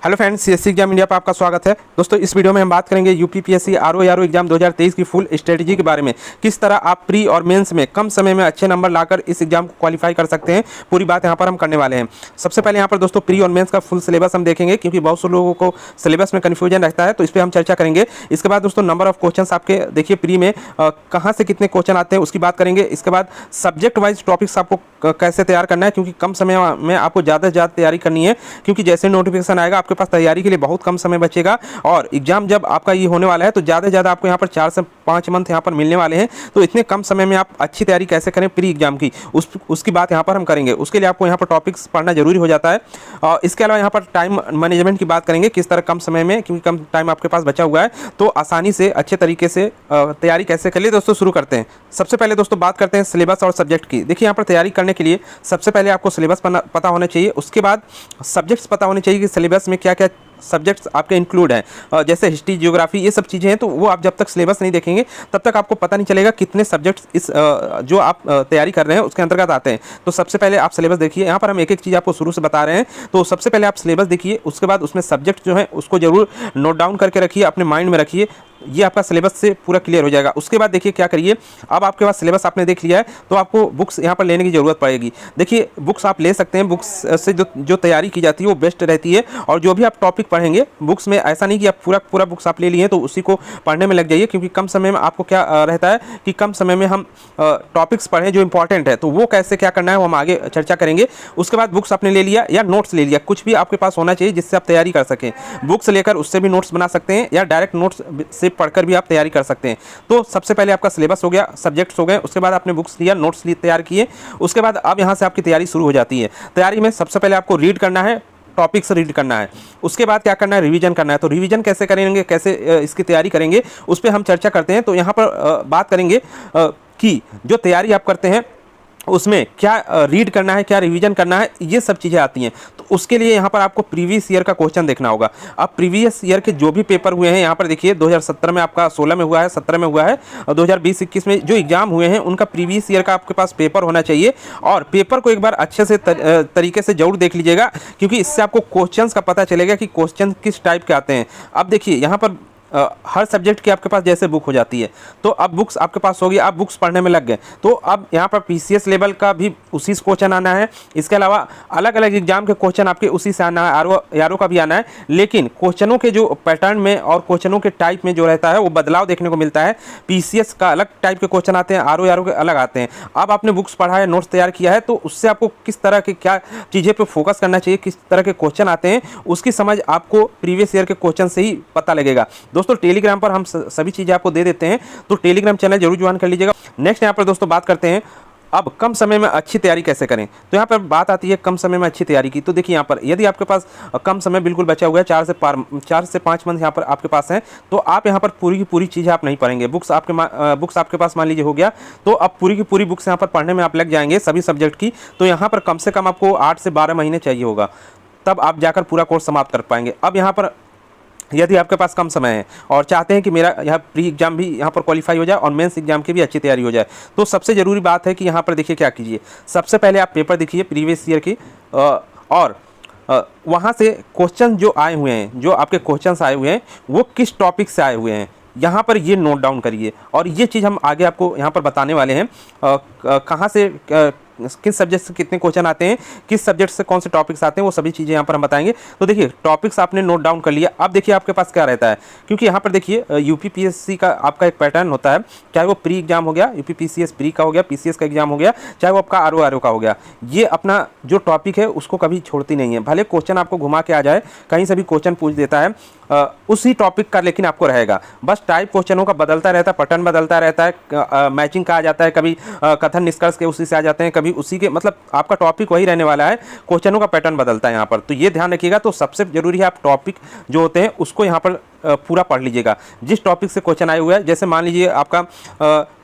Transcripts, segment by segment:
Hello friends, CSC exam India पर आपका स्वागत है। दोस्तों, इस वीडियो में हम बात करेंगे यूपीपीएससी आरओ एग्जाम 2023 की फुल स्ट्रेटजी के बारे में। किस तरह आप प्री और मेंस में कम समय में अच्छे नंबर लाकर इस एग्जाम को क्वालिफाई कर सकते हैं, पूरी बात यहां पर हम करने वाले हैं। सबसे पहले यहां पर दोस्तों प्री और मेंस का फुल सिलेबस हम देखेंगे, क्योंकि बहुत से लोगों को सिलेबस में कन्फ्यूजन रहता है, तो इस पर हम चर्चा करेंगे। इसके बाद दोस्तों नंबर ऑफ क्वेश्चन आपके देखिए प्री में कहाँ से कितने क्वेश्चन आते हैं उसकी बात करेंगे। इसके बाद सब्जेक्ट वाइज टॉपिक्स आपको कैसे तैयार करना है, क्योंकि कम समय में आपको ज़्यादा से ज़्यादा तैयारी करनी है, क्योंकि जैसे नोटिफिकेशन आएगा आपके पास तैयारी के लिए बहुत कम समय बचेगा। और एग्जाम जब आपका ये होने वाला है तो ज़्यादा से ज़्यादा आपको यहाँ पर 4 से 5 मंथ यहाँ पर मिलने वाले हैं। तो इतने कम समय में आप अच्छी तैयारी कैसे करें प्री एग्जाम की, उसकी बात यहाँ पर हम करेंगे। उसके लिए आपको यहाँ पर टॉपिक्स पढ़ना जरूरी हो जाता है। और इसके अलावा यहाँ पर टाइम मैनेजमेंट की बात करेंगे, किस तरह कम समय में, क्योंकि कम टाइम आपके पास बचा हुआ है, तो आसानी से अच्छे तरीके से तैयारी कैसे कर लिए। दोस्तों शुरू करते हैं। सबसे पहले दोस्तों बात करते हैं सिलेबस और सब्जेक्ट की। देखिए यहाँ पर तैयारी करने के लिए सबसे पहले आपको सिलेबस पता होना चाहिए, उसके बाद सब्जेक्ट्स पता होने चाहिए कि सिलेबस में क्या क्या सब्जेक्ट्स आपके इंक्लूड हैं। जैसे हिस्ट्री, ज्योग्राफी, ये सब चीज़ें हैं, तो वो आप जब तक सिलेबस नहीं देखेंगे तब तक आपको पता नहीं चलेगा कितने सब्जेक्ट्स इस जो आप तैयारी कर रहे हैं उसके अंतर्गत आते हैं। तो सबसे पहले आप सिलेबस देखिए। यहाँ पर हम एक एक चीज़ आपको शुरू से बता रहे हैं, तो सबसे पहले आप सिलेबस देखिए, उसके बाद उसमें सब्जेक्ट जो है उसको जरूर नोट डाउन करके रखिए, अपने माइंड में रखिए। ये आपका सिलेबस से पूरा क्लियर हो जाएगा। उसके बाद देखिए क्या करिए, अब आपके पास सिलेबस आपने देख लिया है, तो आपको बुक्स यहाँ पर लेने की ज़रूरत पड़ेगी। देखिए बुक्स आप ले सकते हैं, बुक्स से जो तैयारी की जाती है वो बेस्ट रहती है। और जो भी आप टॉपिक पढ़ेंगे बुक्स में, ऐसा नहीं कि आप पूरा बुक्स आप ले लिए तो उसी को पढ़ने में लग जाइए, क्योंकि कम समय में आपको क्या रहता है कि कम समय में हम टॉपिक्स पढ़ें जो इंपॉर्टेंट है, तो वो कैसे क्या करना है वो हम आगे चर्चा करेंगे। उसके बाद बुक्स आपने ले लिया या नोट्स ले लिया, कुछ भी आपके पास होना चाहिए जिससे आप तैयारी कर सकें। बुक्स लेकर उससे भी नोट्स बना सकते हैं, या डायरेक्ट नोट्स से पढ़कर भी आप तैयारी कर सकते हैं। तो सबसे पहले आपका सिलेबस हो गया, सब्जेक्ट्स हो गए, उसके बाद आपने बुक्स लिया, नोट्स लिए, तैयार किए। उसके बाद अब यहाँ से आपकी तैयारी शुरू हो जाती है। तैयारी में सबसे पहले आपको रीड करना है, टॉपिक्स रीड करना है। उसके बाद क्या करना है, रिवीजन करना है। तो रिवीजन कैसे करेंगे, कैसे इसकी तैयारी करेंगे, उस पर हम चर्चा करते हैं। तो यहाँ पर बात करेंगे कि जो तैयारी आप करते हैं उसमें क्या रीड करना है, क्या रिवीजन करना है, ये सब चीज़ें आती हैं। तो उसके लिए यहाँ पर आपको प्रीवियस ईयर का क्वेश्चन देखना होगा। अब प्रीवियस ईयर के जो भी पेपर हुए हैं, यहाँ पर देखिए 2017 में आपका 16 में हुआ है, 17 में हुआ है, और 2020-21 में जो एग्जाम हुए हैं उनका प्रीवियस ईयर का आपके पास पेपर होना चाहिए। और पेपर को एक बार अच्छे से तरीके से जरूर देख लीजिएगा, क्योंकि इससे आपको क्वेश्चंस का पता चलेगा कि क्वेश्चन किस टाइप के आते हैं। अब देखिए यहाँ पर हर सब्जेक्ट की आपके पास जैसे बुक हो जाती है, तो अब बुक्स आपके पास होगी, आप बुक्स पढ़ने में लग गए, तो अब यहाँ पर पीसीएस लेवल का भी उसी से क्वेश्चन आना है। इसके अलावा अलग अलग एग्जाम के क्वेश्चन आपके उसी से आना है, आरओ का भी आना है। लेकिन क्वेश्चनों के जो पैटर्न में और क्वेश्चनों के टाइप में जो रहता है वो बदलाव देखने को मिलता है। पीसीएस का अलग टाइप के क्वेश्चन आते हैं, आरओ के अलग आते हैं। अब आपने बुक्स पढ़ा है, नोट्स तैयार किया है, तो उससे आपको किस तरह के क्या चीज़ें पर फोकस करना चाहिए, किस तरह के क्वेश्चन आते हैं, उसकी समझ आपको प्रीवियस ईयर के क्वेश्चन से ही पता लगेगा। दोस्तों टेलीग्राम पर हम सभी चीज़ें आपको दे देते हैं, तो टेलीग्राम चैनल जरूर ज्वाइन कर लीजिएगा। नेक्स्ट यहाँ पर दोस्तों बात करते हैं अब कम समय में अच्छी तैयारी कैसे करें। तो यहाँ पर बात आती है कम समय में अच्छी तैयारी की। तो देखिए यहाँ पर यदि आपके पास कम समय बिल्कुल बचा हुआ है, 4 से 5 मंथ यहाँ पर आपके पास हैं, तो आप यहाँ पर पूरी की पूरी चीज़ें आप नहीं पढ़ेंगे। बुक्स आपके पास मान लीजिए हो गया, तो अब पूरी की पूरी बुक्स यहाँ पर पढ़ने में आप लग जाएंगे सभी सब्जेक्ट की। तो यहाँ पर कम से कम आपको 8 से 12 महीने चाहिए होगा, तब आप जाकर पूरा कोर्स समाप्त कर पाएंगे। अब यहाँ पर यदि आपके पास कम समय है और चाहते हैं कि मेरा यहाँ प्री एग्जाम भी यहाँ पर क्वालिफाई हो जाए और मेंस एग्जाम की भी अच्छी तैयारी हो जाए, तो सबसे ज़रूरी बात है कि यहाँ पर देखिए क्या कीजिए। सबसे पहले आप पेपर देखिए प्रीवियस ईयर की, और वहाँ से क्वेश्चन जो आए हुए हैं, जो आपके क्वेश्चंस आए हुए हैं वो किस टॉपिक से आए हुए हैं, यहाँ पर ये नोट डाउन करिए। और ये चीज़ हम आगे आपको यहाँ पर बताने वाले हैं, कहाँ से किस सब्जेक्ट से कितने क्वेश्चन आते हैं, किस सब्जेक्ट से कौन से टॉपिक्स आते हैं, वो सभी चीज़ें यहाँ पर हम बताएंगे। तो देखिए टॉपिक्स आपने नोट डाउन कर लिया। अब देखिए आपके पास क्या रहता है, क्योंकि यहाँ पर देखिए यूपीपीएससी का आपका एक पैटर्न होता है, चाहे वो प्री एग्जाम हो गया, यूपीपीसीएस प्री का हो गया, पीसीएस का एग्जाम हो गया, चाहे वो आपका आरओ का हो गया, ये अपना जो टॉपिक है उसको कभी छोड़ती नहीं है। भले क्वेश्चन आपको घुमा के आ जाए, कहीं से भी क्वेश्चन पूछ देता है उसी टॉपिक का, लेकिन आपको रहेगा। बस टाइप क्वेश्चनों का बदलता रहता है, पैटर्न बदलता रहता है, मैचिंग का आ जाता है, कभी कथन निष्कर्ष के उसी से आ जाते हैं, कभी उसी के, मतलब आपका टॉपिक वही रहने वाला है, क्वेश्चनों का पैटर्न बदलता है यहाँ पर। तो ये ध्यान रखिएगा। तो सबसे जरूरी है आप टॉपिक जो होते हैं उसको यहाँ पर पूरा पढ़ लीजिएगा। जिस टॉपिक से क्वेश्चन आए हुए हैं, जैसे मान लीजिए आपका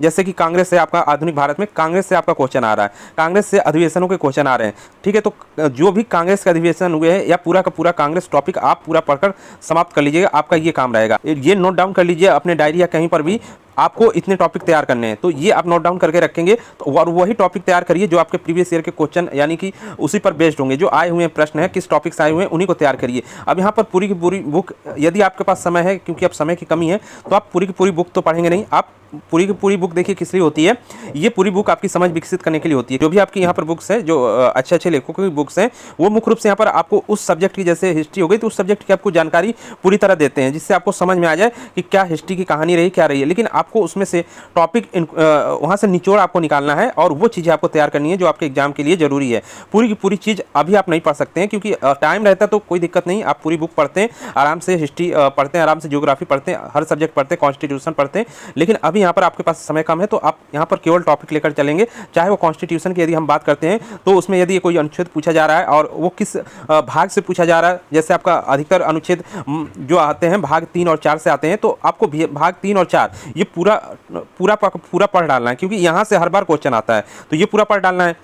जैसे कि कांग्रेस से आपका आधुनिक भारत में कांग्रेस से आपका क्वेश्चन आ रहा है, कांग्रेस से अधिवेशनों के क्वेश्चन आ रहे हैं, ठीक है। तो जो भी कांग्रेस के अधिवेशन हुए हैं या पूरा का पूरा कांग्रेस टॉपिक आप पूरा पढ़कर समाप्त कर लीजिएगा, आपका ये काम रहेगा। ये नोट डाउन कर लीजिए अपने डायरी या कहीं पर भी, आपको इतने टॉपिक तैयार करने हैं, तो ये आप नोट डाउन करके रखेंगे। तो और वही टॉपिक तैयार करिए जो आपके प्रीवियस ईयर के क्वेश्चन यानी कि उसी पर बेस्ड होंगे, जो आए हुए प्रश्न हैं किस टॉपिक से आए हुए हैं उन्हीं को तैयार करिए। अब यहाँ पर पूरी की पूरी बुक, यदि आपके पास समय है, क्योंकि अब समय की कमी है, तो आप पूरी की पूरी बुक तो पढ़ेंगे नहीं। आप पूरी की पूरी बुक देखिए किस लिए होती है, ये पूरी बुक आपकी समझ विकसित करने के लिए होती है। जो भी आपकी यहाँ पर बुक्स है, जो अच्छे अच्छे लेखकों की बुक्स हैं, वो मुख्य रूप से यहाँ पर आपको उस सब्जेक्ट की, जैसे हिस्ट्री हो गई तो उस सब्जेक्ट की आपको जानकारी पूरी तरह देते हैं, जिससे आपको समझ में आ जाए कि क्या हिस्ट्री की कहानी रही, क्या रही है। लेकिन आपको उसमें से टॉपिक वहाँ से निचोड़ आपको निकालना है और वो चीज़ें आपको तैयार करनी है जो आपके एग्जाम के लिए जरूरी है। पूरी की पूरी चीज़ अभी आप नहीं पढ़ सकते हैं, क्योंकि टाइम रहता है तो कोई दिक्कत नहीं, आप पूरी बुक पढ़ते हैं आराम से, हिस्ट्री पढ़ते हैं आराम से, ज्योग्राफी पढ़ते हैं, हर सब्जेक्ट पढ़ते हैं, कॉन्स्टिट्यूशन पढ़ते हैं। लेकिन अभी यहाँ पर आपके पास समय कम है, तो आप यहाँ पर केवल टॉपिक लेकर चलेंगे। चाहे वो कॉन्स्टिट्यूशन की यदि हम बात करते हैं, तो उसमें यदि कोई अनुच्छेद पूछा जा रहा है और वो किस भाग से पूछा जा रहा है, जैसे आपका अधिकतर अनुच्छेद जो आते हैं भाग 3 और 4 से आते हैं, तो आपको भाग 3 और 4 ये पूरा पढ़ डालना है, क्योंकि यहाँ से हर बार क्वेश्चन आता है, तो ये पूरा पढ़ डालना है।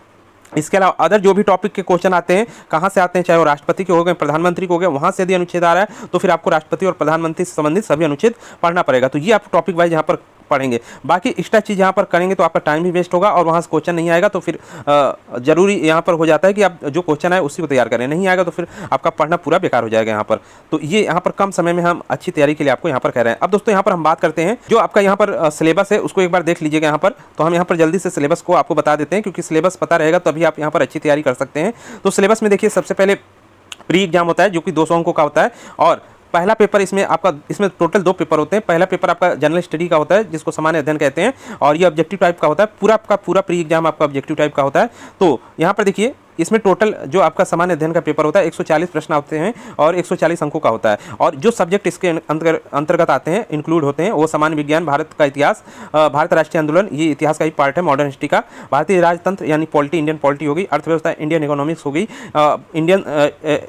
इसके अलावा अदर जो भी टॉपिक के क्वेश्चन आते हैं, कहाँ से आते हैं, चाहे वो राष्ट्रपति के हो गए, प्रधानमंत्री के हो गए, वहाँ से यदि अनुच्छेद आ रहा है तो फिर आपको राष्ट्रपति और प्रधानमंत्री से संबंधित सभी अनुच्छेद पढ़ना पड़ेगा। तो ये आप टॉपिक वाइज यहाँ पर पढ़ेंगे। बाकी एक्स्ट्रा चीज़ यहाँ पर करेंगे तो आपका टाइम भी वेस्ट होगा और वहाँ से क्वेश्चन नहीं आएगा, तो फिर जरूरी यहाँ पर हो जाता है कि आप जो क्वेश्चन आए उसी को तैयार करें, नहीं आएगा तो फिर आपका पढ़ना पूरा बेकार हो जाएगा यहाँ पर। तो ये यहाँ पर कम समय में हम अच्छी तैयारी के लिए आपको यहाँ पर कह रहे हैं। अब दोस्तों यहाँ पर हम बात करते हैं जो आपका यहाँ पर सिलेबस है, उसको एक बार देख लीजिएगा यहाँ पर। तो हम यहाँ पर जल्दी से सिलेबस को आपको बता देते हैं, क्योंकि सिलेबस पता रहेगा तभी आप यहाँ पर अच्छी तैयारी कर सकते हैं। तो सिलेबस में देखिए, सबसे पहले प्री एग्जाम होता है जो कि 200 अंकों का होता है, और पहला पेपर इसमें टोटल 2 पेपर होते हैं। पहला पेपर आपका जनरल स्टडी का होता है, जिसको सामान्य अध्ययन कहते हैं, और ये ऑब्जेक्टिव टाइप का होता है। पूरा आपका पूरा प्री एग्जाम आपका ऑब्जेक्टिव टाइप का होता है। तो यहाँ पर देखिए, इसमें टोटल जो आपका सामान्य अध्ययन का पेपर होता है 140 प्रश्न आते हैं और 140 अंकों का होता है। और जो सब्जेक्ट इसके अंतर्गत आते हैं, इंक्लूड होते हैं, वो सामान्य विज्ञान, भारत का इतिहास, भारत राष्ट्रीय आंदोलन, ये इतिहास का ही पार्ट है, मॉडर्न हिस्ट्री का, भारतीय राजतंत्र यानी पॉलिटी, इंडियन पॉलिटी हो गई, अर्थव्यवस्था इंडियन इकोनॉमिक्स हो गई, इंडियन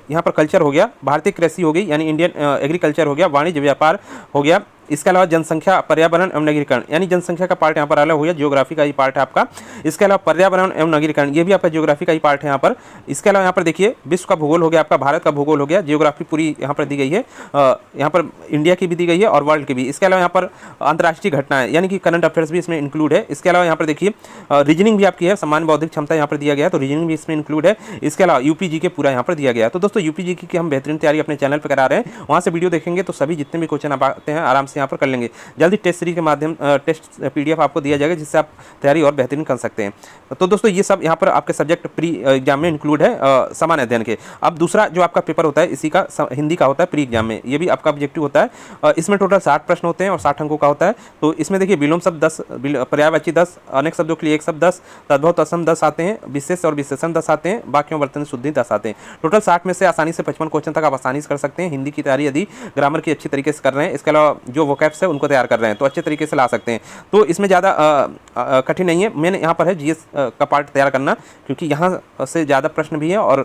यहाँ पर कल्चर हो गया, भारतीय कृषि हो गई यानी इंडियन एग्रीकल्चर हो गया, वाणिज्य व्यापार हो गया। इसके अलावा जनसंख्या, पर्यावरण एवं नगरीकरण यानी जनसंख्या का पार्ट यहाँ पर अलग हो गया, ज्योग्राफी का ही पार्ट है आपका। इसके अलावा पर्यावरण एवं नगरीकरण, ये भी आपका ज्योग्राफी का ही पार्ट है यहाँ पर। इसके अलावा यहाँ पर देखिए, विश्व का भूगोल हो गया आपका, भारत का भूगोल हो गया, ज्योग्राफी पूरी यहाँ पर दी गई है, यहाँ पर इंडिया की भी दी गई है और वर्ल्ड की भी। इसके अलावा यहाँ पर अंतर्राष्ट्रीय घटनाएं यानी कि करंट अफेयर्स भी इसमें इंक्लूड है। इसके अलावा यहाँ पर देखिए रीजनिंग भी आपकी है, सामान्य बौद्धिक क्षमता यहाँ पर दिया गया है, तो रीजनिंग भी इसमें इंक्लूड है। इसके अलावा यूपीजी के पूरा यहाँ पर दिया गया है। तो दोस्तों यूपीजी की हम बेहतरीन तैयारी अपने चैनल पर करा रहे हैं, वहाँ से वीडियो देखेंगे तो सभी जितने भी क्वेश्चन आप आते हैं आराम से यहाँ पर कर लेंगे। जल्दी टेस्ट सीरीज के माध्यम टेस्ट पीडीएफ आपको दिया जाएगा, जिससे आप तैयारी और बेहतरीन कर सकते हैं। तो दोस्तों ये सब यहाँ पर आपके सब्जेक्ट प्री एग्जाम में इंक्लूड है सामान्य अध्ययन के। अब दूसरा जो आपका पेपर होता है इसी का हिंदी का होता है प्री एग्जाम में, ये भी आपका ऑब्जेक्टिव होता है। इसमें टोटल 60 प्रश्न होते हैं और 60 अंकों का होता है। तो इसमें देखिए विलोम शब्द 10, पर्यायवाची 10, अनेक शब्दों के लिए 1 शब्द 10, तद्भव तत्सम 10 आते हैं, विशेष और विशेषण 10 आते हैं, वाक्यों वर्तन शुद्धि 10 आते हैं। टोटल 60 में से आसानी से 55 क्वेश्चन तक आप आसानी से कर सकते हैं। हिंदी की तैयारी यदि ग्रामर की अच्छी तरीके से कर रहे हैं, इसके अलावा जो वोकैब्स है उनको तैयार कर रहे हैं तो अच्छे तरीके से ला सकते हैं। तो इसमें ज़्यादा कठिन नहीं है। मेन यहाँ पर है जीएस का पार्ट तैयार करना, क्योंकि यहाँ से ज़्यादा प्रश्न भी हैं और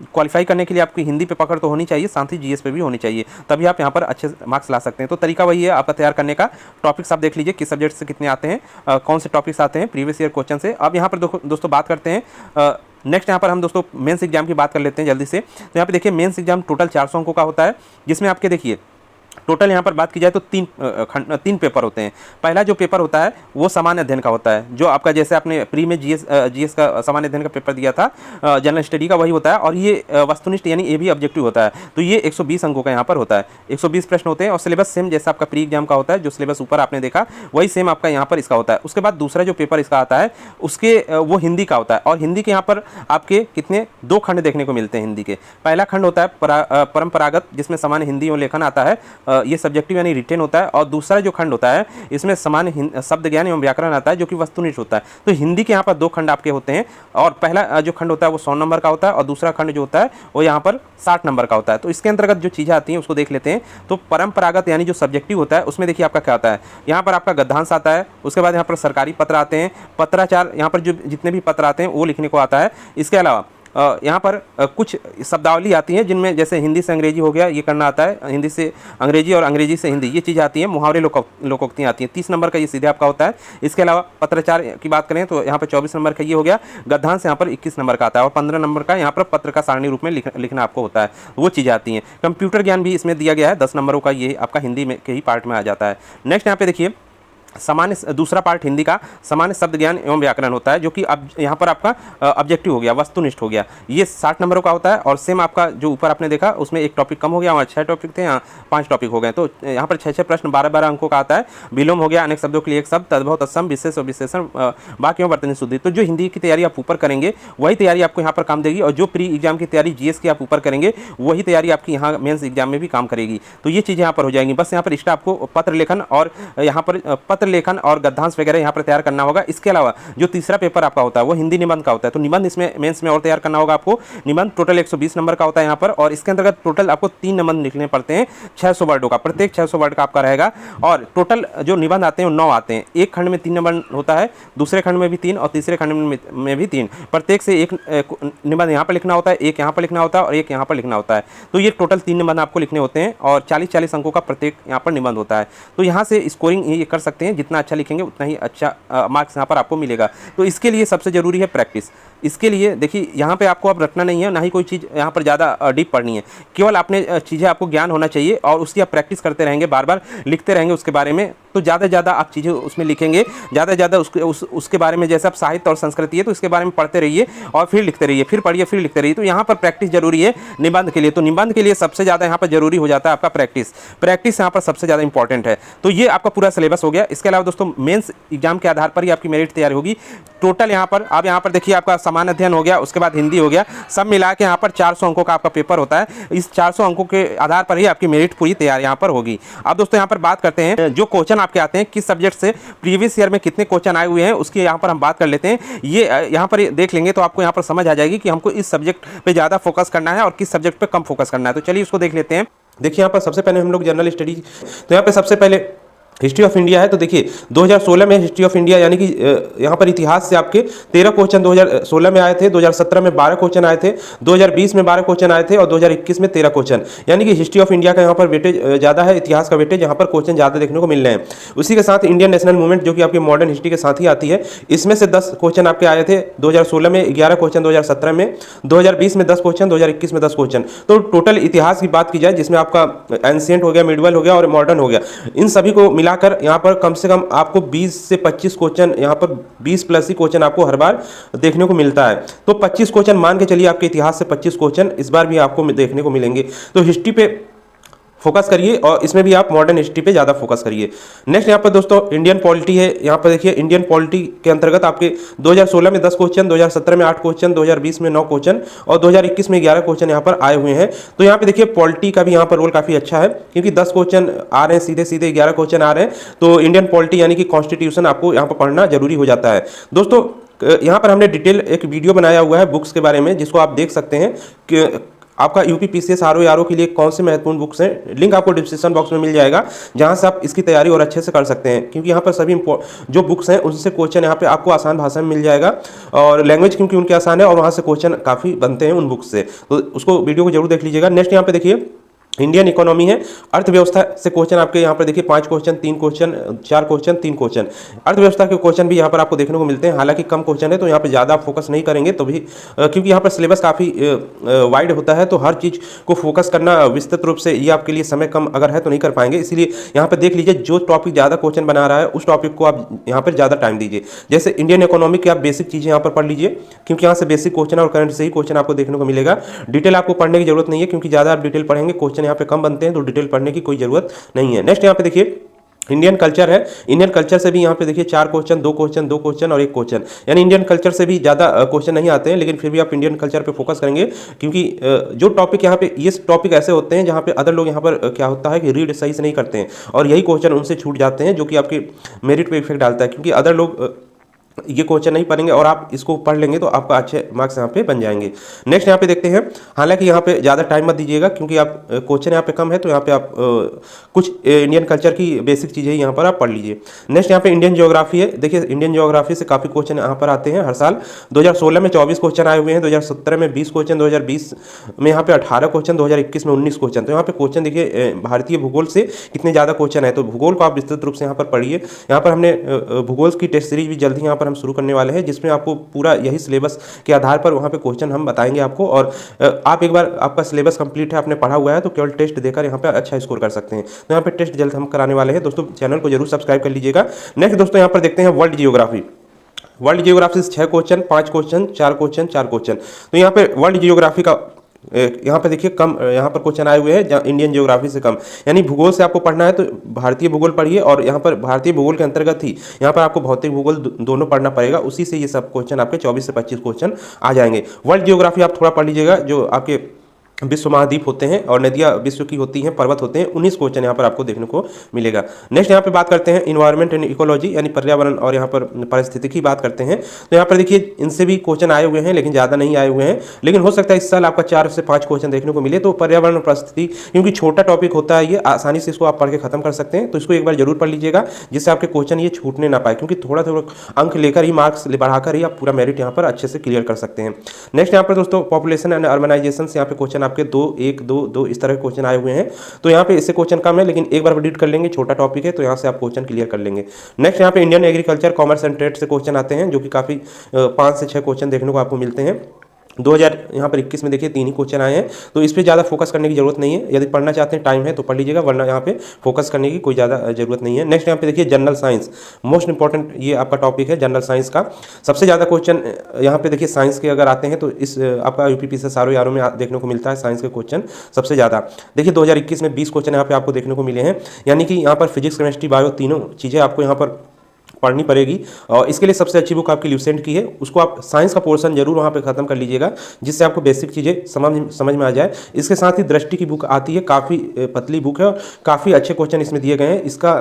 क्वालिफाई करने के लिए आपकी हिंदी पे पकड़ तो होनी चाहिए, साथ ही जीएस पे भी होनी चाहिए, तभी आप यहाँ पर अच्छे मार्क्स ला सकते हैं। तो तरीका वही है आपका तैयार करने का। टॉपिक्स आप देख लीजिए किस सब्जेक्ट से कितने आते हैं, कौन से टॉपिक्स आते हैं प्रीवियस ईयर क्वेश्चन से। अब यहाँ पर दोस्तों बात करते हैं नेक्स्ट यहाँ पर हम दोस्तों मेंस एग्जाम की बात कर लेते हैं जल्दी से। तो यहाँ पे देखिए मेंस एग्जाम टोटल 400 अंकों का होता है, जिसमें आपके देखिए टोटल यहाँ पर बात की जाए तो 3 पेपर होते हैं। पहला जो पेपर होता है वो सामान्य अध्ययन का होता है, जो आपका जैसे आपने प्री में जीएस का सामान्य अध्ययन का पेपर दिया था, जनरल स्टडी का वही होता है। और ये वस्तुनिष्ठ यानी ये भी ऑब्जेक्टिव होता है। तो ये 120 अंकों का यहाँ पर होता है, 120 प्रश्न होते हैं और सिलेबस सेम जैसा आपका प्री एग्जाम का होता है, जो सिलेबस ऊपर आपने देखा वही सेम आपका यहाँ पर इसका होता है। उसके बाद दूसरा जो पेपर इसका आता है उसके वो हिंदी का होता है, और हिंदी के यहाँ पर आपके कितने 2 खंड देखने को मिलते हैं हिंदी के। पहला खंड होता है परंपरागत, जिसमें सामान्य हिंदी एवं लेखन आता है, ये सब्जेक्टिव यानी रिटेन होता है। और दूसरा जो खंड होता है इसमें सामान्य शब्द ज्ञान एवं व्याकरण आता है, जो कि वस्तुनिष्ठ होता है। तो हिंदी के यहाँ पर 2 खंड आपके होते हैं, और पहला जो खंड होता है वो 100 नंबर का होता है और दूसरा खंड जो होता है वो यहाँ पर 60 नंबर का होता है। तो इसके अंतर्गत जो चीज़ें आती हैं उसको देख लेते हैं। तो परंपरागत यानी जो सब्जेक्टिव होता है उसमें देखिए आपका क्या होता है, यहाँ पर आपका गद्यांश आता है, उसके बाद यहाँ पर सरकारी पत्र आते हैं, पत्राचार यहाँ पर जो जितने भी पत्र आते हैं वो लिखने को आता है। इसके अलावा यहाँ पर कुछ शब्दावली आती है जिनमें जैसे हिंदी से अंग्रेजी हो गया, ये करना आता है, हिंदी से अंग्रेजी और अंग्रेजी से हिंदी, ये चीज़ आती है। मुहावरे लोकोक्तियाँ आती हैं, 30 नंबर का ये सीधे आपका होता है। इसके अलावा पत्राचार की बात करें तो यहाँ पर 24 नंबर का ये हो गया। गद्यांश यहाँ पर 21 नंबर का आता है और 15 नंबर का यहाँ पर पत्र का सारणी रूप में लिखना आपको होता है, वो चीज़ें आती हैं। कंप्यूटर ज्ञान भी इसमें दिया गया है, 10 नंबरों का, ये आपका हिंदी में के ही पार्ट में आ जाता है। नेक्स्ट यहाँ पे देखिए सामान्य, दूसरा पार्ट हिंदी का सामान्य शब्द ज्ञान एवं व्याकरण होता है, जो कि अब यहाँ पर आपका ऑब्जेक्टिव हो गया, वस्तुनिष्ठ हो गया, ये 60 नंबरों का होता है। और सेम आपका जो ऊपर आपने देखा उसमें एक टॉपिक कम हो गया, वहाँ 6 टॉपिक थे, यहाँ 5 टॉपिक हो गए, तो यहाँ पर 6 प्रश्न 12 अंकों का आता है। विलोम हो गया, अनेक शब्दों के लिए एक शब्द, तद्भव, तत्सम, विशेष और विशेषण, वाक्य एवं वर्तनी शुद्धि। तो जो हिंदी की तैयारी आप ऊपर करेंगे वही तैयारी आपको यहाँ पर काम देगी, और जो प्री एग्जाम की तैयारी जीएस की आप ऊपर करेंगे वही तैयारी आपकी यहाँ मेंस एग्जाम में भी काम करेगी। तो ये चीज़ें यहाँ पर हो जाएंगी। बस यहाँ पर एक्स्ट्रा आपको पत्र लेखन और यहाँ पर पत्र लेखन और गद्यांश वगैरह यहाँ पर तैयार करना होगा। इसके अलावा जो तीसरा पेपर आपका होता है वो हिंदी निबंध का होता है, तो निबंध इसमें मेंस में और तैयार करना होगा आपको। निबंध टोटल 120 नंबर का होता है यहाँ पर, और इसके अंतर्गत टोटल आपको 3 निबंध लिखने पड़ते हैं 600 वर्डों का, प्रत्येक 600 वर्ड का आपका रहेगा। और टोटल जो निबंध आते हैं वो 9 आते हैं, एक खंड में 3 निबंध होता है, दूसरे खंड में भी 3 और तीसरे खंड में भी 3, प्रत्येक से एक निबंध यहाँ पर लिखना होता है, एक यहाँ पर लिखना होता है और एक यहाँ पर लिखना होता है। तो ये टोटल 3 निबंध आपको लिखने होते हैं और 40-40 अंकों का प्रत्येक यहाँ पर निबंध होता है। तो यहाँ से स्कोरिंग ये कर सकते हैं, जितना अच्छा लिखेंगे उतना ही अच्छा मार्क्स यहाँ पर आपको मिलेगा। तो इसके लिए सबसे ज़रूरी है प्रैक्टिस। इसके लिए देखिए यहाँ पे आपको अब रटना नहीं है, ना ही कोई चीज़ यहाँ पर ज़्यादा डीप पढ़नी है, केवल आपने चीज़ें आपको ज्ञान होना चाहिए और उसकी आप प्रैक्टिस करते रहेंगे, बार बार लिखते रहेंगे उसके बारे में, तो ज़्यादा से ज़्यादा आप चीज़ें उसमें लिखेंगे, ज़्यादा से ज़्यादा उसके बारे में। जैसे आप साहित्य और संस्कृति है तो इसके बारे में पढ़ते रहिए और फिर लिखते रहिए, फिर पढ़िए फिर लिखते रहिए। तो यहाँ पर प्रैक्टिस जरूरी है निबंध के लिए। तो निबंध के लिए सबसे ज़्यादा यहाँ पर जरूरी हो जाता है आपका प्रैक्टिस यहाँ पर सबसे ज़्यादा इंपॉर्टेंट है। तो ये आपका पूरा सिलेबस हो गया। इसके अलावा दोस्तों मेंस एग्जाम के आधार पर ही आपकी मेरिट तैयारी होगी। टोटल यहाँ पर आप यहाँ पर देखिए आपका सामान्य अध्ययन हो गया, उसके बाद हिंदी हो गया, सब मिला के यहाँ पर 400 अंकों का आपका पेपर होता है। इस 400 अंकों के आधार पर ही आपकी मेरिट पूरी तैयार यहाँ पर होगी। अब दोस्तों यहाँ पर बात करते हैं जो क्वेश्चन आपके आते हैं, किस सब्जेक्ट से प्रीवियस ईयर में कितने क्वेश्चन आए हुए हैं उसकी यहाँ पर हम बात कर लेते हैं। ये यहाँ पर देख लेंगे तो आपको यहाँ पर समझ आ जाएगी कि हमको इस सब्जेक्ट पे ज़्यादा फोकस करना है और किस सब्जेक्ट पे कम फोकस करना है। तो चलिए उसको देख लेते हैं। देखिए यहाँ पर सबसे पहले हम लोग जनरल स्टडी, तो यहाँ पे सबसे पहले हिस्ट्री ऑफ इंडिया है। तो देखिए 2016 में हिस्ट्री ऑफ इंडिया यानी कि यहाँ पर इतिहास से आपके 13 क्वेश्चन 2016 में आए थे, 2017 में 12 क्वेश्चन आए थे, 2020 में 12 क्वेश्चन आए थे और 2021 में 13 क्वेश्चन, यानी कि हिस्ट्री ऑफ इंडिया का यहाँ पर वेटेज ज़्यादा है, इतिहास का वेटेज यहाँ पर क्वेश्चन ज़्यादा देखने को मिल रहे हैं। उसी के साथ इंडियन नेशनल मूवमेंट जो कि आपकी मॉडर्न हिस्ट्री के साथ ही आती है, इसमें से 10 क्वेश्चन आपके आए थे 2016 में, 11 क्वेश्चन 2017 में, 2020 में 10 क्वेश्चन, 2021 में 10 क्वेश्चन। तो टोटल इतिहास की बात की जाए जिसमें आपका एंशिएंट हो गया, मिडवल हो गया और मॉडर्न हो गया, इन सभी को मिलाकर यहाँ पर कम से कम आपको 20 से 25 क्वेश्चन, यहाँ पर 20 प्लस ही क्वेश्चन आपको हर बार देखने को मिलता है। तो 25 क्वेश्चन मान के चलिए, आपके इतिहास से 25 क्वेश्चन इस बार भी आपको देखने को मिलेंगे। तो हिस्ट्री पे फोकस करिए और इसमें भी आप मॉडर्न हिस्ट्री पे ज़्यादा फोकस करिए। नेक्स्ट यहाँ पर दोस्तों इंडियन पॉलिटी है। यहाँ पर देखिए इंडियन पॉलिटी के अंतर्गत आपके 2016 में 10 क्वेश्चन, 2017 में 8 क्वेश्चन, 2020 में 9 क्वेश्चन और 2021 में 11 क्वेश्चन यहाँ पर आए हुए हैं। तो यहाँ पे देखिए पॉलिटी का भी यहाँ पर रोल काफ़ी अच्छा है, क्योंकि 10 क्वेश्चन आ रहे हैं, सीधे सीधे 11 क्वेश्चन आ रहे हैं। तो इंडियन पॉलिटी यानी कि कॉन्स्टिट्यूशन आपको यहाँ पर पढ़ना जरूरी हो जाता है। दोस्तों यहाँ पर हमने डिटेल एक वीडियो बनाया हुआ है बुक्स के बारे में, जिसको आप देख सकते हैं कि आपका यूपी पीसीएस आरओ के लिए कौन से महत्वपूर्ण बुक्स हैं। लिंक आपको डिस्क्रिप्शन बॉक्स में मिल जाएगा, जहां से आप इसकी तैयारी और अच्छे से कर सकते हैं, क्योंकि यहाँ पर सभी जो बुक्स हैं उनसे क्वेश्चन यहाँ पे आपको आसान भाषा में मिल जाएगा और लैंग्वेज क्योंकि उनके आसान है और वहाँ से क्वेश्चन काफ़ी बनते हैं उन बुक्स से। तो उसको वीडियो को जरूर देख लीजिएगा। नेक्स्ट यहाँ पे देखिए इंडियन इकोनॉमी है, अर्थव्यवस्था से क्वेश्चन आपके यहाँ पर देखिए 5 क्वेश्चन, 3 क्वेश्चन, 4 क्वेश्चन, 3 क्वेश्चन। अर्थव्यवस्था के क्वेश्चन भी यहाँ पर आपको देखने को मिलते हैं, हालांकि कम क्वेश्चन है तो यहाँ पे ज़्यादा फोकस नहीं करेंगे तो भी, क्योंकि यहाँ पर सिलेबस काफ़ी वाइड होता है, तो हर चीज़ को फोकस करना विस्तृत रूप से ये आपके लिए समय कम अगर है तो नहीं कर पाएंगे। इसीलिए यहाँ पर देख लीजिए जो टॉपिक ज़्यादा क्वेश्चन बना रहा है उस टॉपिक को आप यहाँ पर ज़्यादा टाइम दीजिए। जैसे इंडियन इकोनॉमी की आप बेसिक चीज़ें यहाँ पर पढ़ लीजिए, क्योंकि यहाँ से बेसिक क्वेश्चन और करंट से ही क्वेश्चन आपको देखने को मिलेगा। डिटेल आपको पढ़ने की जरूरत नहीं है, क्योंकि ज़्यादा आप डिटेल पढ़ेंगे क्वेश्चन यहाँ पे कम बनते हैं, तो डिटेल पढ़ने की कोई जरूरत नहीं है। नेक्स्ट यहाँ पे देखिए इंडियन कल्चर है। इंडियन कल्चर से भी यहाँ पे देखिए 4 क्वेश्चन, 2 क्वेश्चन, 2 क्वेश्चन और 1 क्वेश्चन, यानी इंडियन कल्चर से भी ज़्यादा क्वेश्चन नहीं आते हैं, लेकिन फिर भी आप इंडियन कल्चर पे फोकस करेंगे, क्योंकि जो टॉपिक यहाँ पे, ये टॉपिक ऐसे होते हैं जहाँ पे अदर लोग यहाँ पर क्या होता है कि रीड सही से नहीं करते हैं और यही क्वेश्चन उनसे छूट जाते हैं, जो कि आपके मेरिट पे इफेक्ट डालता है, क्योंकि अदर लोग ये क्वेश्चन नहीं पढ़ेंगे और आप इसको पढ़ लेंगे तो आपका अच्छे मार्क्स यहाँ पे बन जाएंगे। नेक्स्ट यहाँ पे देखते हैं, हालांकि यहाँ पे ज़्यादा टाइम मत दीजिएगा क्योंकि आप क्वेश्चन यहाँ पे कम है, तो यहाँ पे आप कुछ इंडियन कल्चर की बेसिक चीज़ें यहाँ पर आप पढ़ लीजिए। नेक्स्ट यहाँ पे इंडियन ज्योग्राफी है। देखिए इंडियन ज्योग्राफी से काफ़ी क्वेश्चन यहाँ पर आते हैं हर साल। 2016 में 24 क्वेश्चन आए हुए हैं, 2017 में 20 क्वेश्चन, 2020 में यहाँ पे 18 क्वेश्चन, 2021 में 19 क्वेश्चन। तो यहाँ पे क्वेश्चन देखिए भारतीय भूगोल से कितने ज़्यादा क्वेश्चन है, तो भूगोल को आप विस्तृत रूप से यहाँ पर पढ़िए। यहाँ पर हमने भूगोल की टेस्ट सीरीज भी जल्दी यहाँ पर हम शुरू करने वाले हैं, जिसमें आपको पूरा यही सिलेबस के आधार पर वहाँ पे क्वेश्चन हम बताएंगे आपको। और आप एक बार आपका सिलेबस कंप्लीट है, आपने पढ़ा हुआ है, तो केवल टेस्ट देकर यहाँ पे अच्छा स्कोर कर सकते हैं। तो यहाँ पे टेस्ट जल्द हम कराने वाले हैं दोस्तों, चैनल को जरूर सब्सक्राइब कर लीजिएगा। नेक्स्ट दोस्तों यहाँ पर देखते हैं वर्ल्ड जियोग्राफी। वर्ल्ड जियोग्राफी से 6 क्वेश्चन, 5 क्वेश्चन, 4 क्वेश्चन, 4 क्वेश्चन। तो यहाँ पे वर्ल्ड जियोग्राफी का यहाँ पे देखिए कम यहाँ पर क्वेश्चन आए हुए हैं इंडियन ज्योग्राफी से कम। यानी भूगोल से आपको पढ़ना है तो भारतीय भूगोल पढ़िए, और यहाँ पर भारतीय भूगोल के अंतर्गत ही यहाँ पर आपको भौतिक भूगोल दोनों पढ़ना पड़ेगा। उसी से ये सब क्वेश्चन आपके 24 से 25 क्वेश्चन आ जाएंगे। वर्ल्ड जियोग्राफी आप थोड़ा पढ़ लीजिएगा, जो आपके विश्व महाद्वीप होते हैं और नदियाँ विश्व की होती हैं, पर्वत होते हैं, 19 क्वेश्चन यहाँ पर आपको देखने को मिलेगा। नेक्स्ट यहाँ पे बात करते हैं इन्वायरमेंट एंड इकोलॉजी, यानी पर्यावरण और यहाँ पर पारिस्थितिकी की बात करते हैं। तो यहाँ पर देखिए इनसे भी क्वेश्चन आए हुए हैं, लेकिन ज़्यादा नहीं आए हुए हैं, लेकिन हो सकता है इस साल आपका 4 से 5 क्वेश्चन देखने को मिले। तो पर्यावरण और परिस्थिति, क्योंकि छोटा टॉपिक होता है, ये आसानी से इसको आप पढ़ के खत्म कर सकते हैं। तो इसको एक बार जरूर पढ़ लीजिएगा, जिससे आपके क्वेश्चन ये छूटने ना पाए, क्योंकि थोड़ा थोड़ा अंक लेकर ही, मार्क्स बढ़ाकर ही आप पूरा मेरिट यहाँ पर अच्छे से क्लियर कर सकते हैं। नेक्स्ट यहाँ पर दोस्तों पॉपुलेशन एंड अर्बनाइजेशन से यहाँ पे क्वेश्चन आपके 2, 1, 2 इस तरह के क्वेश्चन आए हुए हैं। तो यहाँ पे इससे क्वेश्चन कम है, लेकिन एक बार रीड कर लेंगे, छोटा टॉपिक है, तो यहाँ से आप क्वेश्चन क्लियर कर लेंगे। नेक्स्ट यहाँ पे Indian agriculture, commerce and trade से क्वेश्चन आते हैं, जो कि काफ़ी 5 से 6 क्वेश्चन देखने को आपको मिलते हैं। 2000 यहाँ पर 21 में देखिए 3 ही क्वेश्चन आए हैं, तो इस पर ज़्यादा फोकस करने की जरूरत नहीं है। यदि पढ़ना चाहते हैं, टाइम है तो पढ़ लीजिएगा, वरना यहाँ पे फोकस करने की कोई ज़्यादा जरूरत नहीं है। नेक्स्ट यहाँ पे देखिए जनरल साइंस, मोस्ट इंपॉर्टेंट ये आपका टॉपिक है जनरल साइंस का। सबसे ज़्यादा क्वेश्चन यहाँ पे देखिए साइंस के अगर आते हैं तो इस आपका यूपीपीएससी आरओ में देखने को मिलता है साइंस के क्वेश्चन सबसे ज़्यादा। देखिए 2021 में 20 क्वेश्चन यहाँ पे आपको देखने को मिले हैं, यानी कि यहाँ पर फिजिक्स, केमिस्ट्री, बायो तीनों चीज़ें आपको यहाँ पर पढ़नी पड़ेगी। और इसके लिए सबसे अच्छी बुक आपकी ल्यूसेंट की है, उसको आप साइंस का पोर्शन जरूर वहाँ पे खत्म कर लीजिएगा, जिससे आपको बेसिक चीज़ें समझ में आ जाए। इसके साथ ही दृष्टि की बुक आती है, काफ़ी पतली बुक है और काफ़ी अच्छे क्वेश्चन इसमें दिए गए हैं। इसका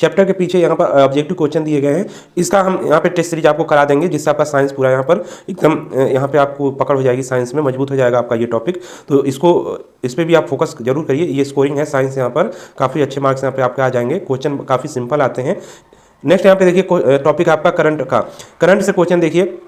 चैप्टर के पीछे यहाँ पर ऑब्जेक्टिव क्वेश्चन दिए गए हैं, इसका हम यहाँ पे टेस्ट सीरीज आपको करा देंगे, जिससे आपका साइंस पूरा यहाँ पर एकदम यहाँ पे आपको पकड़ हो जाएगी, साइंस में मजबूत हो जाएगा आपका ये टॉपिक। तो इस पर भी आप फोकस जरूर करिए। ये स्कोरिंग है साइंस, यहाँ पर काफ़ी अच्छे मार्क्स यहाँ पे आपके आ जाएंगे, क्वेश्चन काफ़ी सिंपल आते हैं। नेक्स्ट यहाँ पे देखिए टॉपिक आपका करंट से क्वेश्चन देखिए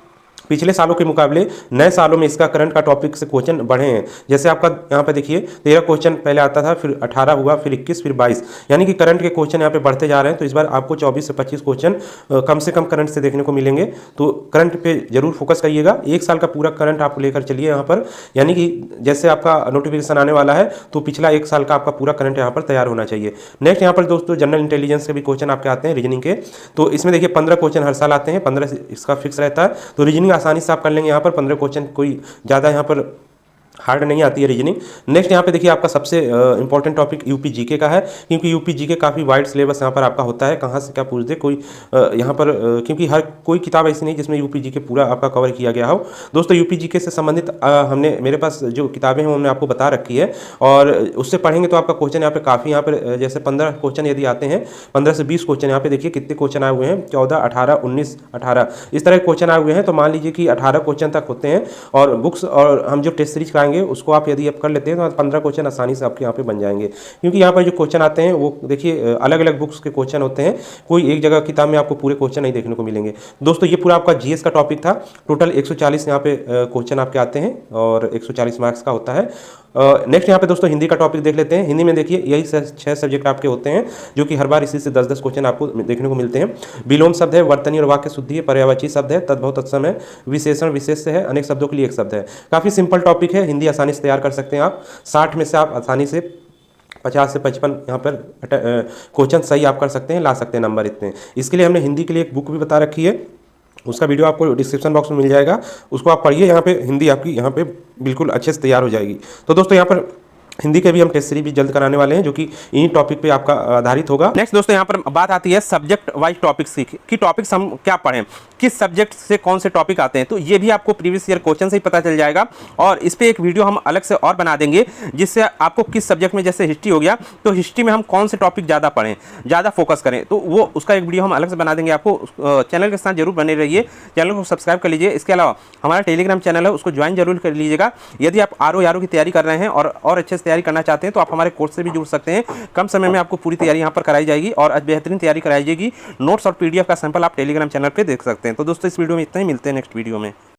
पिछले सालों के मुकाबले नए सालों में इसका करंट का टॉपिक से क्वेश्चन बढ़े हैं। जैसे आपका यहाँ पे देखिए 13 क्वेश्चन पहले आता था, फिर 18 हुआ, फिर 21, फिर 22, यानी कि करंट के क्वेश्चन यहाँ पे बढ़ते जा रहे हैं। तो इस बार आपको 24 से 25 क्वेश्चन कम से कम करंट से देखने को मिलेंगे। तो करंट पे जरूर फोकस करिएगा, 1 साल का पूरा करंट आप लेकर चलिए यहाँ पर, यानी कि जैसे आपका नोटिफिकेशन आने वाला है तो पिछला 1 साल का आपका पूरा करंट यहाँ पर तैयार होना चाहिए। नेक्स्ट यहाँ पर दोस्तों जनरल इंटेलिजेंस के भी क्वेश्चन आपके आते हैं, रीजनिंग के। तो इसमें देखिए 15 क्वेश्चन हर साल आते हैं, 15 इसका फिक्स रहता है। तो रीजनिंग आसानी से आप कर लेंगे, यहाँ पर 15 क्वेश्चन कोई ज़्यादा यहाँ पर हार्ड नहीं आती है रीजनिंग। नेक्स्ट यहाँ पे देखिए आपका सबसे इंपॉर्टेंट टॉपिक यूपी जीके का है, क्योंकि यूपी जीके काफ़ी वाइड सिलेबस यहाँ पर आपका होता है, कहाँ से क्या पूछ दे कोई यहाँ पर, क्योंकि हर कोई किताब ऐसी नहीं जिसमें यूपी जीके पूरा आपका कवर किया गया हो। दोस्तों यूपी जीके से संबंधित हमने मेरे पास जो किताबें हैं हमने आपको बता रखी है, और उससे पढ़ेंगे तो आपका क्वेश्चन यहाँ पे काफ़ी यहाँ पर जैसे 15 क्वेश्चन यदि आते हैं, 15 से 20 क्वेश्चन यहाँ पे देखिए कितने क्वेश्चन आए हुए हैं, 14, 18, 19, 18 इस तरह के क्वेश्चन आए हुए हैं। तो मान लीजिए कि 18 क्वेश्चन तक होते हैं, और बुक्स और हम जो टेस्ट सीरीज कराएंगे उसको आप यदि आप कर लेते हैं तो 15 क्वेश्चन आसानी से आपके यहाँ पे बन जाएंगे। क्योंकि यहाँ पर जो क्वेश्चन आते हैं वो देखिए अलग अलग बुक्स के क्वेश्चन होते हैं, कोई एक जगह किताब में आपको पूरे क्वेश्चन नहीं देखने को मिलेंगे। दोस्तों ये पूरा आपका जीएस का टॉपिक था। टोटल 140 यहाँ पे क्वेश्चन आपके आते हैं और 140 मार्क्स का होता है। नेक्स्ट यहाँ पे दोस्तों हिंदी का टॉपिक देख लेते हैं। हिंदी में देखिए यही 6 सब्जेक्ट आपके होते हैं, जो कि हर बार इसी से 10-10 क्वेश्चन आपको देखने को मिलते हैं। विलोम शब्द है, वर्तनी और वाक्य शुद्धि है, पर्यायवाची शब्द है, तद्भव तत्सम है, विशेषण विशेष है, अनेक शब्दों के लिए एक शब्द है। काफ़ी सिंपल टॉपिक है, हिंदी आसानी से तैयार कर सकते हैं आप। 60 में से आप आसानी से 50 से 55 यहाँ पर क्वेश्चन सही आप कर सकते हैं, ला सकते हैं नंबर इतने। इसके लिए हमने हिंदी के लिए एक बुक भी बता रखी है, उसका वीडियो आपको डिस्क्रिप्शन बॉक्स में मिल जाएगा, उसको आप पढ़िए। यहाँ पे हिंदी आपकी यहाँ पे बिल्कुल अच्छे से तैयार हो जाएगी। तो दोस्तों यहाँ पर हिंदी के भी हम टेस्ट सीरीज भी जल्द कराने वाले हैं जो कि इन्हीं टॉपिक पे आपका आधारित होगा। नेक्स्ट दोस्तों यहाँ पर बात आती है सब्जेक्ट वाइज टॉपिक्स की टॉपिक्स हम क्या पढ़ें, किस सब्जेक्ट से कौन से टॉपिक आते हैं, तो ये भी आपको प्रीवियस ईयर क्वेश्चन से ही पता चल जाएगा। और इस पर एक वीडियो हम अलग से और बना देंगे जिससे आपको किस सब्जेक्ट में, जैसे हिस्ट्री हो गया तो हिस्ट्री में हम कौन से टॉपिक ज़्यादा पढ़ें, ज़्यादा फोकस करें, तो वो उसका एक वीडियो हम अलग से बना देंगे। आपको चैनल के साथ जरूर बने रहिए, चैनल को सब्सक्राइब कर लीजिए। इसके अलावा हमारा टेलीग्राम चैनल है, उसको ज्वाइन जरूर कर लीजिएगा। यदि आप आरओ की तैयारी कर रहे हैं और अच्छे से तैयारी करना चाहते हैं तो आप हमारे कोर्स से भी जुड़ सकते हैं। कम समय में आपको पूरी तैयारी यहाँ पर कराई जाएगी और बेहतरीन तैयारी कराई जाएगी। नोट्स और पीडीएफ का सैंपल आप टेलीग्राम चैनल पे देख सकते हैं। तो दोस्तों इस वीडियो में इतना ही, मिलते हैं नेक्स्ट वीडियो में।